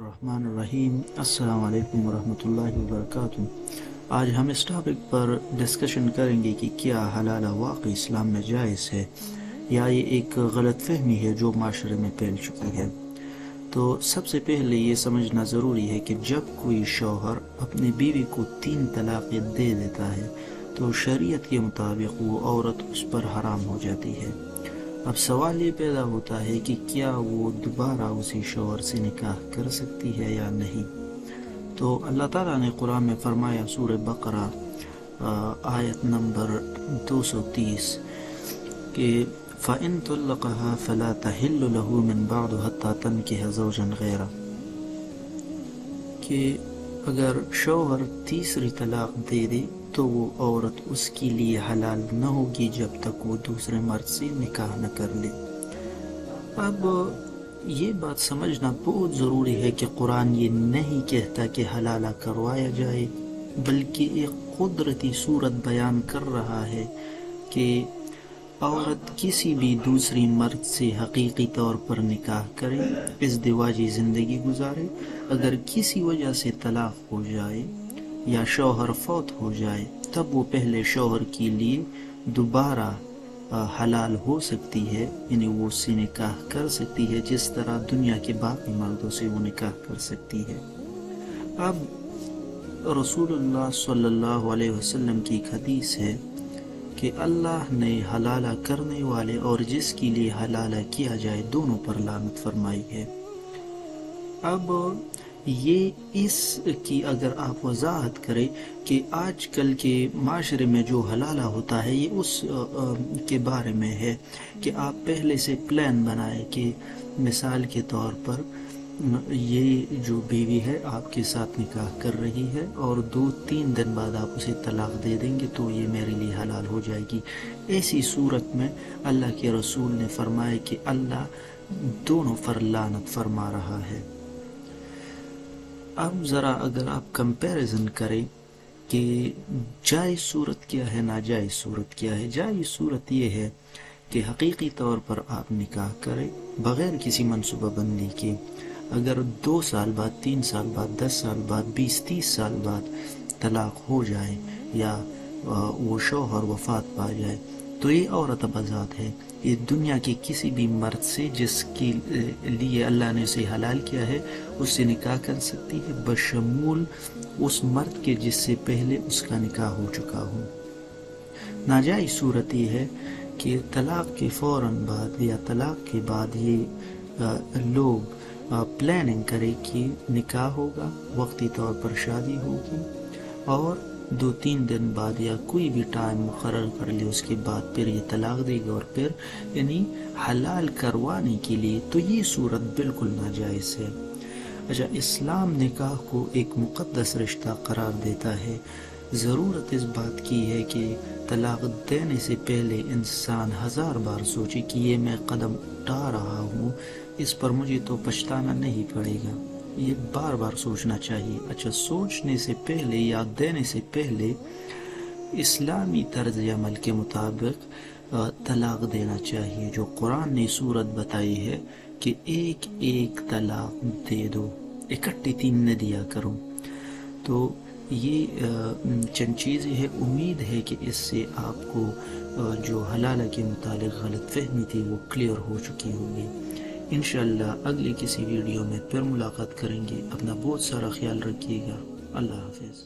बिस्मिल्लाहिर्रहमानिर्रहीम अस्सलाम वालेकुम वरहमतुल्लाहि वबरकातुहू। आज हम इस टॉपिक पर डिस्कशन करेंगे कि क्या हलाल वाक़ई इस्लाम में जायज़ है या ये एक गलत फहमी है जो माशरे में फैल चुकी है। तो सबसे पहले ये समझना ज़रूरी है कि जब कोई शौहर अपनी बीवी को 3 तलाक़ें दे देता है तो शरीयत के मुताबिक वो औरत उस पर हराम हो जाती है। अब सवाल ये पैदा होता है कि क्या वो दोबारा उसी शौहर से निकाह कर सकती है या नहीं। तो अल्लाह ताला ने कुरान में फरमाया सूरह बकरा आयत नंबर 230 कि फ़इन तुल्लक़हा फ़ला तहिल्लु लहू मिन बअद हत्ता तनकिह ज़ौजन गैरा, कि अगर शौहर तीसरी तलाक दे दे तो वो औरत उसके लिए हलाल न होगी जब तक वो दूसरे मर्द से निकाह न कर ले। अब ये बात समझना बहुत ज़रूरी है कि कुरान ये नहीं कहता कि हलाला करवाया जाए, बल्कि एक कुदरती सूरत बयान कर रहा है कि औरत किसी भी दूसरी मर्द से हकीकी तौर पर निकाह करे, इज़दिवाजी ज़िंदगी गुजारे। अगर किसी वजह से तलाक हो जाए या शौहर फौत हो जाए तब वो पहले शौहर के लिए दोबारा हलाल हो सकती है, यानी वो उससे निकाह कर सकती है जिस तरह दुनिया के बाकी मर्दों से वो निकाह कर सकती है। अब रसूलुल्लाह सल्लल्लाहु अलैहि वसल्लम की एक हदीस है कि अल्लाह ने हलाला करने वाले और जिसके लिए हलाला किया जाए दोनों पर लानत फरमाई है। अब ये इसकी अगर आप वजाहत करें कि आजकल के माशरे में जो हलाला होता है ये उस के बारे में है कि आप पहले से प्लान बनाए कि मिसाल के तौर पर ये जो बीवी है आपके साथ निकाह कर रही है और 2-3 दिन बाद आप उसे तलाक दे देंगे तो ये मेरे लिए हलाल हो जाएगी। ऐसी सूरत में अल्लाह के रसूल ने फरमाया कि अल्लाह दोनों पर लानत फरमा रहा है। अब ज़रा अगर आप कंपैरिजन करें कि जायज़ सूरत क्या है, नाजायज़ सूरत क्या है। जायज़ सूरत ये है कि हकीकी तौर पर आप निकाह करें बग़ैर किसी मनसूबाबंदी के। अगर 2 साल बाद, 3 साल बाद, 10 साल बाद, 20-30 साल बाद तलाक हो जाए या वो शौहर वफ़ात पा जाए तो ये औरत अब आज़ाद है। ये दुनिया के किसी भी मर्द से जिसके लिए अल्लाह ने उसे हलाल किया है उससे निकाह कर सकती है, बशमूल उस मर्द के जिससे पहले उसका निकाह हो चुका हो। नाजायज़ सूरत ये है कि तलाक के फ़ौरन बाद या तलाक के बाद ये लोग प्लानिंग करें कि निकाह होगा, वक्ती तौर पर शादी होगी और 2-3 दिन बाद या कोई भी टाइम मुकर्रर कर ले उसके बाद फिर ये तलाक देगा और फिर यानी हलाल करवाने के लिए, तो ये सूरत बिल्कुल नाजायज़ है। अच्छा, इस्लाम निकाह को एक मुक़द्दस रिश्ता करार देता है। ज़रूरत इस बात की है कि तलाक देने से पहले इंसान 1000 बार सोचे कि ये मैं कदम उठा रहा हूँ, इस पर मुझे तो पछताना नहीं पड़ेगा। ये बार बार सोचना चाहिए। अच्छा, सोचने से पहले या देने से पहले इस्लामी तर्ज अमल के मुताबिक तलाक देना चाहिए। जो कुरान ने सूरत बताई है कि एक एक तलाक दे दो, इकट्ठी 3 न दिया करो। तो ये चंद चीज़ें हैं। उम्मीद है कि इससे आपको जो हलाला के मुतालिक गलत फहमी थी वो क्लियर हो चुकी होगी। इंशाअल्लाह अगली किसी वीडियो में फिर मुलाकात करेंगे। अपना बहुत सारा ख्याल रखिएगा। अल्लाह हाफ़िज़।